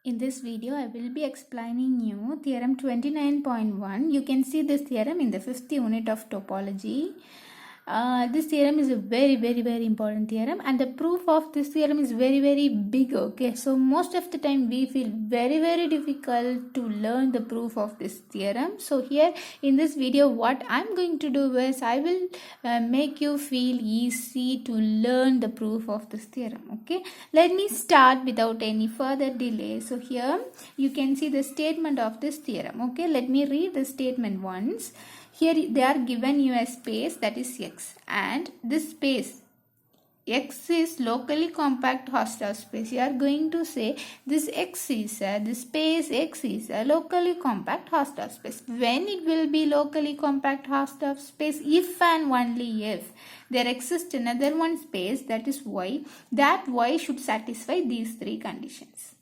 In this video, I will be explaining you theorem 29.1. You can see this theorem in the 5th unit of topology. This theorem is a very important theorem, and the proof of this theorem is very big. Okay, so most of the time we feel very difficult to learn the proof of this theorem. So here in this video, what I'm going to do is I will make you feel easy to learn the proof of this theorem. Okay, let me start without any further delay. So here you can see the statement of this theorem. Okay, let me read the statement once. Here they are given you a space, that is X, and this space X is locally compact Hausdorff space. You are going to say this X is this space X is a locally compact Hausdorff space. When it will be locally compact Hausdorff space? If and only if there exists another one space, that is Y. That Y should satisfy these three conditions.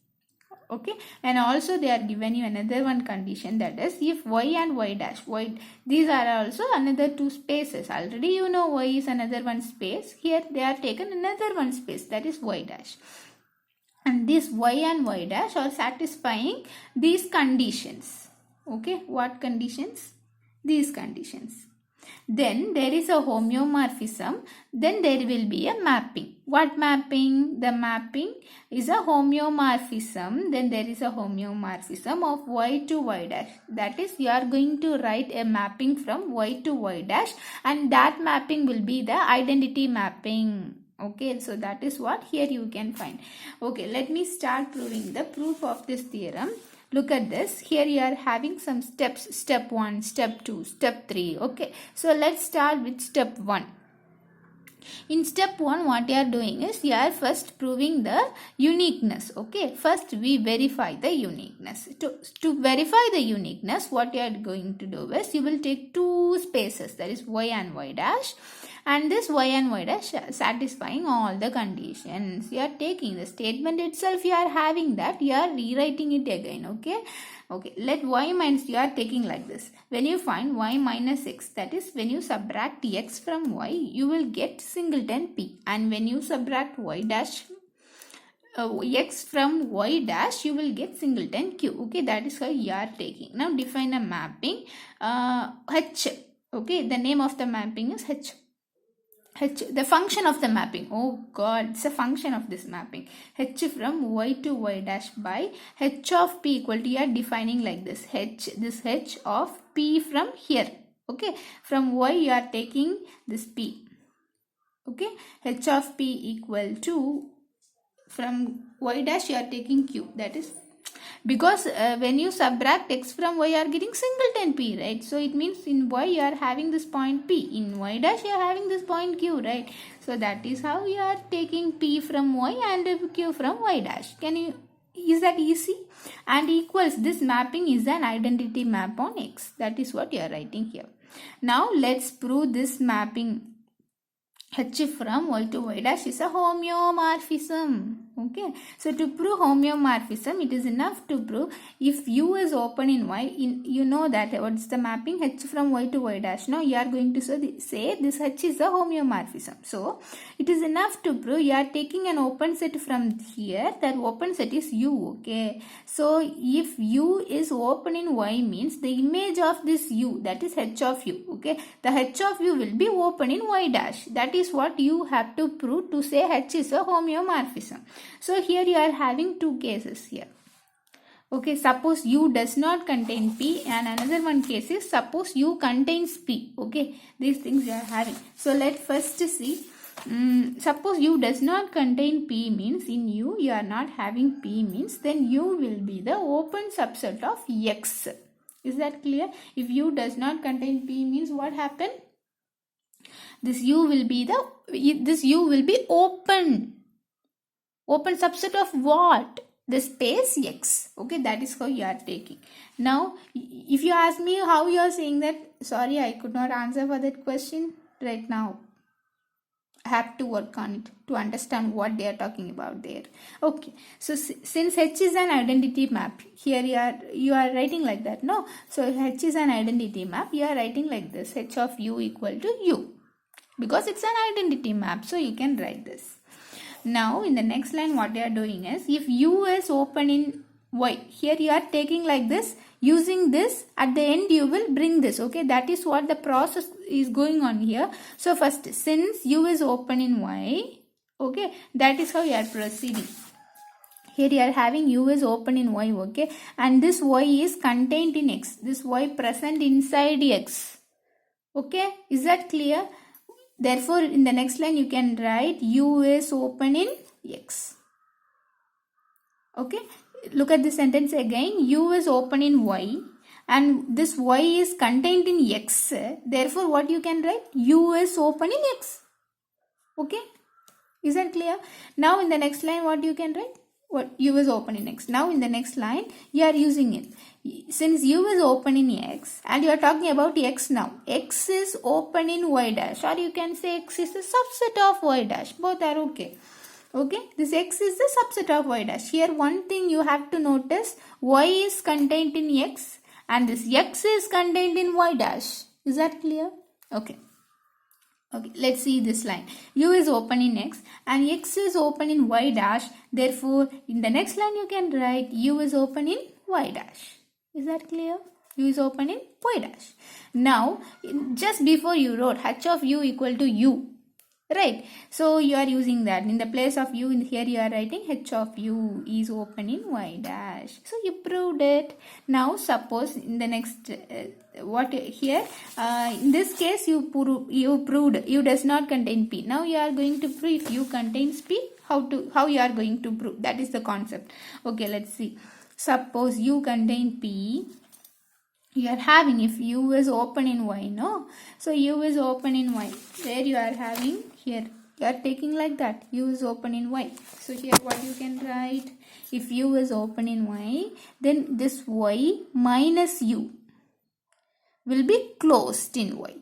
Okay, and also they are given you another one condition, that is if Y and Y dash, these are also another two spaces. Already you know Y is another one space. Here they are taken another one space, that is Y dash, and this Y and Y dash are satisfying these conditions. Okay, what conditions? These conditions. Then there is a homeomorphism. Then there will be a mapping. What mapping? The mapping is a homeomorphism. Then there is a homeomorphism of Y to Y dash. That is, you are going to write a mapping from Y to Y dash, and that mapping will be the identity mapping. Okay, so that is what here you can find. Okay, let me start proving the proof of this theorem. Look at this. Here you are having some steps. Step 1, step 2, step 3. Okay. So let's start with step 1. In step 1, what you are doing is you are first proving the uniqueness. Okay. First we verify the uniqueness. To verify the uniqueness, what you are going to do is you will take two spaces, that is Y and Y dash. And this Y and Y dash satisfying all the conditions. You are taking the statement itself, you are having that, you are rewriting it again. Okay, let Y minus, you are taking like this. When you find Y minus X, that is when you subtract X from Y, you will get singleton P. And when you subtract Y dash X from Y dash, you will get singleton Q. Okay, that is how you are taking. Now define a mapping H. Okay, the name of the mapping is H. The function of the mapping, oh god, it's a function of this mapping. H from Y to Y dash by H of P equal to, you are defining like this, this H of P from here. Okay, from Y you are taking this P. Okay, H of P equal to, from Y dash you are taking Q, that is because when you subtract X from Y, you are getting singleton P, right? So it means in Y you are having this point P, in Y dash you are having this point Q, right? So that is how you are taking P from Y and Q from Y dash. Is that easy? And equals, this mapping is an identity map on X. That is what you are writing here. Now let's prove this mapping H from Y to Y dash is a homeomorphism. Okay, so to prove homeomorphism, it is enough to prove if U is open in Y, you know that what's the mapping H from Y to Y dash. Now you are going to say this H is a homeomorphism. So it is enough to prove you are taking an open set from here, that open set is U. Okay, so if U is open in Y means the image of this U, that is H of U. Okay, the H of U will be open in Y dash. That is what you have to prove to say H is a homeomorphism. So here you are having two cases here. Okay, suppose U does not contain P, and another one case is suppose U contains P. Okay, these things you are having. So let's first see. Suppose U does not contain P means in U you are not having P means then U will be the open subset of X. Is that clear? If U does not contain P means what happened? This U will be open subset of what? The space X. Okay, that is how you are taking. Now, if you ask me how you are saying that, sorry, I could not answer for that question right now. I have to work on it to understand what they are talking about there. Okay, so since H is an identity map, here you are writing like that, no? So H is an identity map, you are writing like this, H of U equal to U, because it's an identity map, so you can write this. Now in the next line what they are doing is, if U is open in y. Here you are taking like this, using this, at the end you will bring this. Okay, that is what the process is going on here. So first, since u is open in y, okay, that is how you are proceeding. Here you are having u is open in y, okay, and this y is contained in x. This y present inside x. Okay, is that clear? Therefore, in the next line you can write u is open in x. Okay, look at this sentence again. U is open in y and this y is contained in x. Therefore, what you can write? U is open in x. Okay, is that clear? Now in the next line what you can write? What u is open in x. Now in the next line you are using it. Since u is open in x and you are talking about x now. X is open in y dash, or you can say x is a subset of y dash. Both are okay. Okay, this x is the subset of y dash. Here one thing you have to notice, y is contained in x and this x is contained in y dash. Is that clear? Okay. Okay, let's see this line. U is open in x and x is open in y dash. Therefore, in the next line you can write u is open in y dash. Is that clear? U is open in y dash. Now, just before you wrote h of u equal to u. Right, so you are using that in the place of u. In here you are writing h of u is open in y dash. So you proved it. Now suppose in the next what here in this case you proved u does not contain p. Now you are going to prove if u contains p. How you are going to prove? That is the concept. Okay, let's see. Suppose u contain p. You are having, if u is open in y, no? So u is open in y. There you are having, here you are taking like that, u is open in y. So here what you can write? If u is open in y, then this y minus u will be closed in y.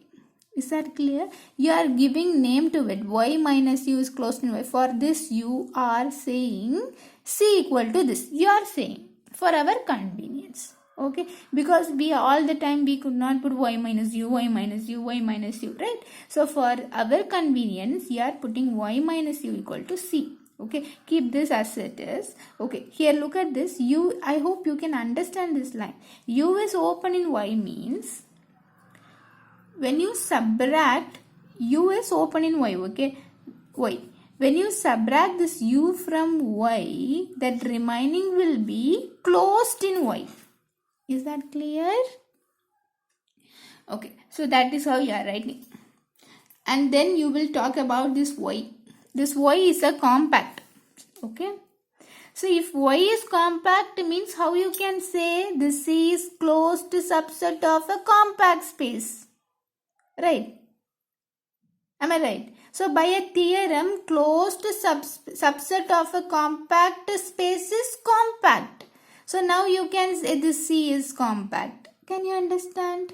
Is that clear? You are giving name to it. Y minus u is closed in y. For this you are saying c equal to this. You are saying for our convenience. Okay, because we all the time we could not put y minus u, y minus u, y minus u, right? So for our convenience, you are putting y minus u equal to c. Okay, keep this as it is. Okay, here look at this. U, I hope you can understand this line. U is open in y means when you subtract u is open in y. Okay, y. When you subtract this u from y, that remaining will be closed in y. Is that clear? Okay, so that is how you are writing. And then you will talk about this y. This y is a compact. Okay. So if y is compact means how you can say this C is closed subset of a compact space. Right? Am I right? So by a theorem, closed subset of a compact space is compact. So now you can say this C is compact. Can you understand?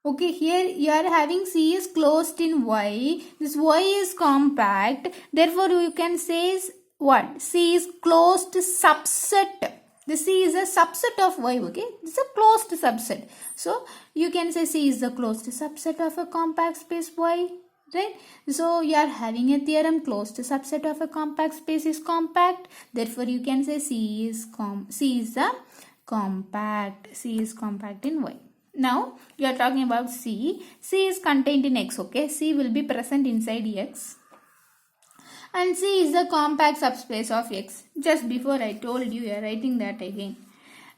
Okay, here you are having C is closed in Y. This Y is compact. Therefore, you can say what? C is closed subset. The C is a subset of Y. Okay, it's a closed subset. So you can say C is the closed subset of a compact space Y. Right? So you are having a theorem, closed subset of a compact space is compact. Therefore, you can say C is a compact. C is compact in Y. Now, you are talking about C. C is contained in X. Okay, C will be present inside X. And C is the compact subspace of X. Just before I told you, you are writing that again.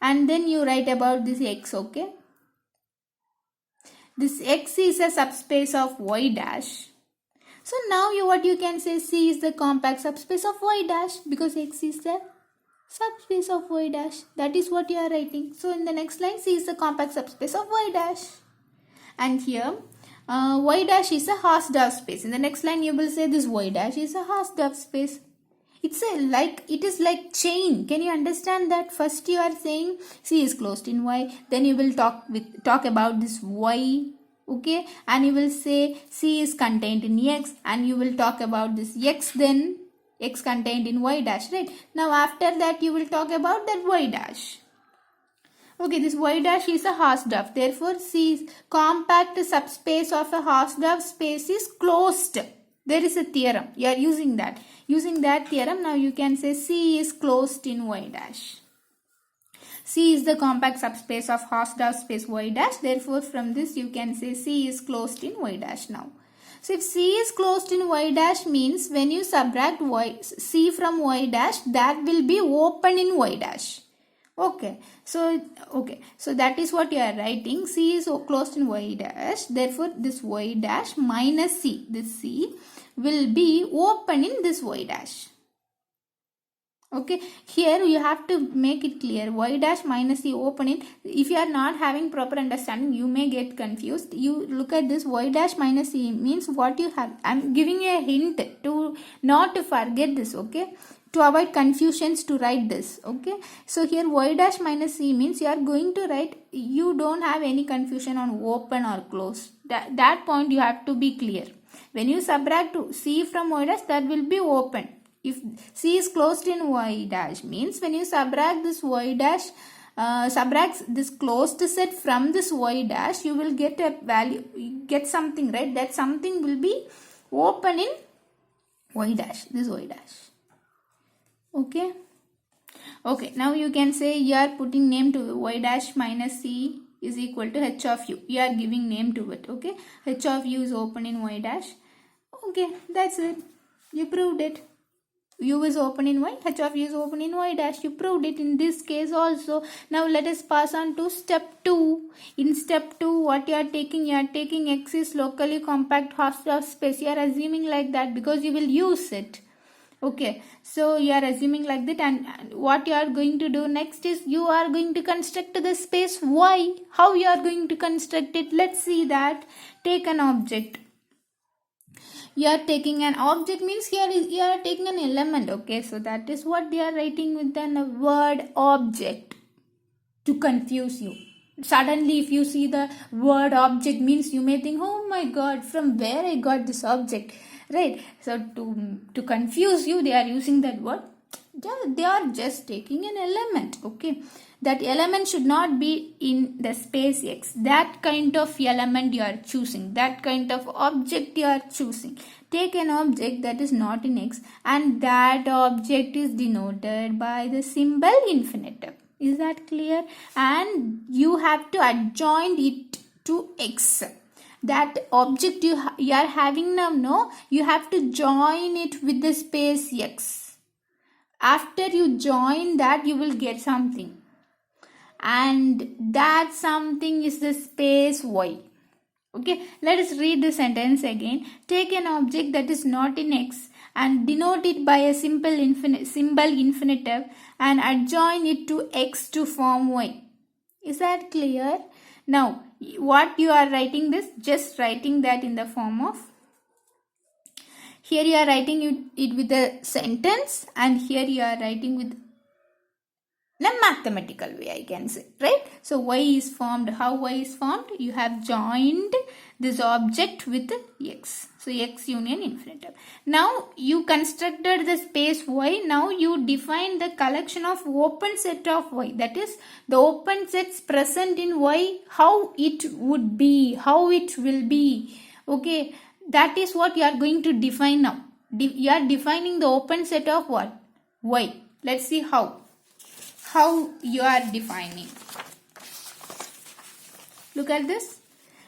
And then you write about this X. Okay. This X is a subspace of Y dash. So now what you can say, C is the compact subspace of Y dash because X is the subspace of Y dash. That is what you are writing. So in the next line, C is the compact subspace of Y dash. And here, Y dash is a Hausdorff space. In the next line, you will say this Y dash is a Hausdorff space. It is like chain. Can you understand that? First you are saying C is closed in Y. Then you will talk about this Y. Okay. And you will say C is contained in X. And you will talk about this X, then X contained in Y dash. Right. Now after that you will talk about that Y dash. Okay. This Y dash is a Hausdorff. Therefore C is compact subspace of a Hausdorff space is closed. There is a theorem. You are using that. Using that theorem, now you can say C is closed in Y dash. C is the compact subspace of Hausdorff space y dash. Therefore, from this you can say C is closed in y dash now. So if C is closed in y dash means when you subtract C from y dash, that will be open in y dash. Okay, so that is what you are writing. C is closed in y dash. Therefore, this y dash minus C, this C will be open in this y dash. Okay, here you have to make it clear. Y dash minus C open in. If you are not having proper understanding, you may get confused. You look at this y dash minus C means what you have. I am giving you a hint to not to forget this. Okay, to avoid confusions, to write this. Okay, so here y dash minus C means you are going to write, you don't have any confusion on open or close. That point you have to be clear. When you subtract C from y dash, that will be open. If C is closed in y dash means when you subtract this y dash, subtract this closed set from this y dash, you will get a value, get something, right? That something will be open in y dash, this y dash. Okay. Okay, now you can say you are putting name to y dash minus C is equal to h of u. You are giving name to it. Okay, h of u is open in y dash. Okay, that's it. You proved it. U is open in y, h of u is open in y dash. You proved it in this case also. Now let us pass on to step 2. In step 2, what you are taking x is locally compact Hausdorff space. You are assuming like that because you will use it. Okay, so you are assuming like that, and what you are going to do next is you are going to construct the space y. How you are going to construct it? Let's see that. Take an object. You are taking an object means here is you are taking an element. Okay, so that is what they are writing with the word object to confuse you. Suddenly if you see the word object means you may think, oh my god, from where I got this object, right? So to confuse you, they are using that word. They are just taking an element. Okay, that element should not be in the space x. That kind of element you are choosing, that kind of object you are choosing. Take an object that is not in x, and that object is denoted by the symbol infinitive. Is that clear? And you have to adjoin it to x. That object you are having now, no, you have to join it with the space x. After you join that, you will get something, and that something is the space y. Okay, let us read the sentence again. Take an object that is not in x and denote it by a symbol infinitive and adjoin it to x to form y. Is that clear? Now, what you are writing this? Just writing that in the form of, here you are writing it with a sentence, and here you are writing with a mathematical way, I can say, right? So y is formed. How y is formed? You have joined this object with x. So x union infinitive. Now you constructed the space y. Now you define the collection of open set of y. That is the open sets present in y. How it would be. How it will be. Okay. That is what you are going to define now. You are defining the open set of what? Y. Let's see how. How you are defining. Look at this.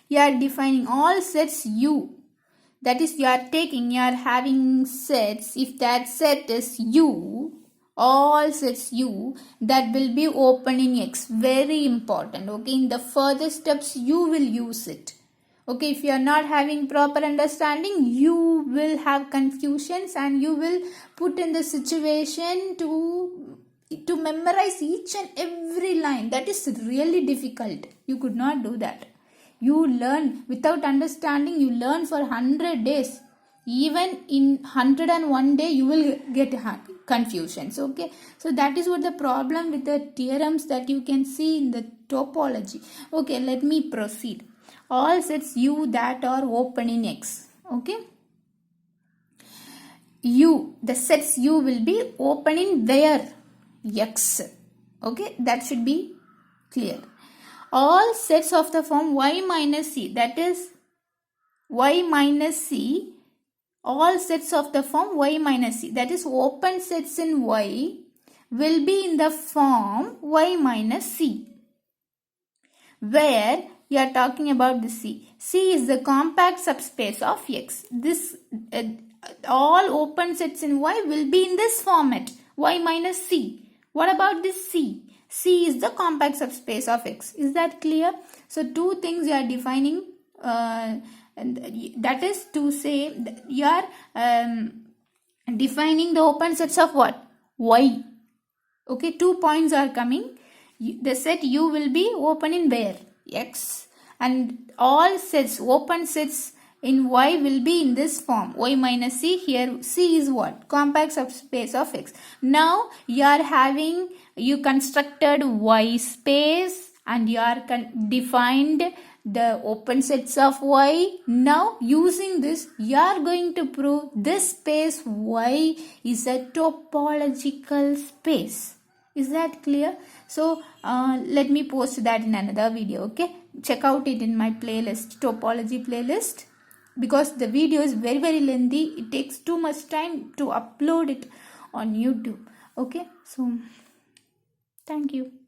You are defining all sets U. That is, you are having sets. If that set is U, all sets U, that will be open in X. Very important. Okay. In the further steps, you will use it. Okay, if you are not having proper understanding, you will have confusions, and you will put in the situation to memorize each and every line. That is really difficult. You could not do that. You learn without understanding, you learn for 100 days. Even in 101 day, you will get confusions. Okay, so that is what the problem with the theorems that you can see in the topology. Okay, let me proceed. All sets U that are open in X. Okay. U, the sets U will be open in where? X. Okay, that should be clear. All sets of the form y minus c, that is y minus c, all sets of the form y minus c, that is open sets in y will be in the form y minus c, where you are talking about the C. C is the compact subspace of X. This all open sets in Y will be in this format, Y minus C. What about this C? C is the compact subspace of X. Is that clear? So two things you are defining. That is to say, you are defining the open sets of what? Y. Okay, 2 points are coming. The set U will be open in where? X. And all sets, open sets in Y will be in this form. Y minus C. Here C is what? Compact subspace of X. Now you constructed Y space and you are defined the open sets of Y. Now using this, you are going to prove this space Y is a topological space. Is that clear? So let me post that in another video. Okay, check out it in my playlist, topology playlist, because the video is very, very lengthy. It takes too much time to upload it on YouTube. Okay, so thank you.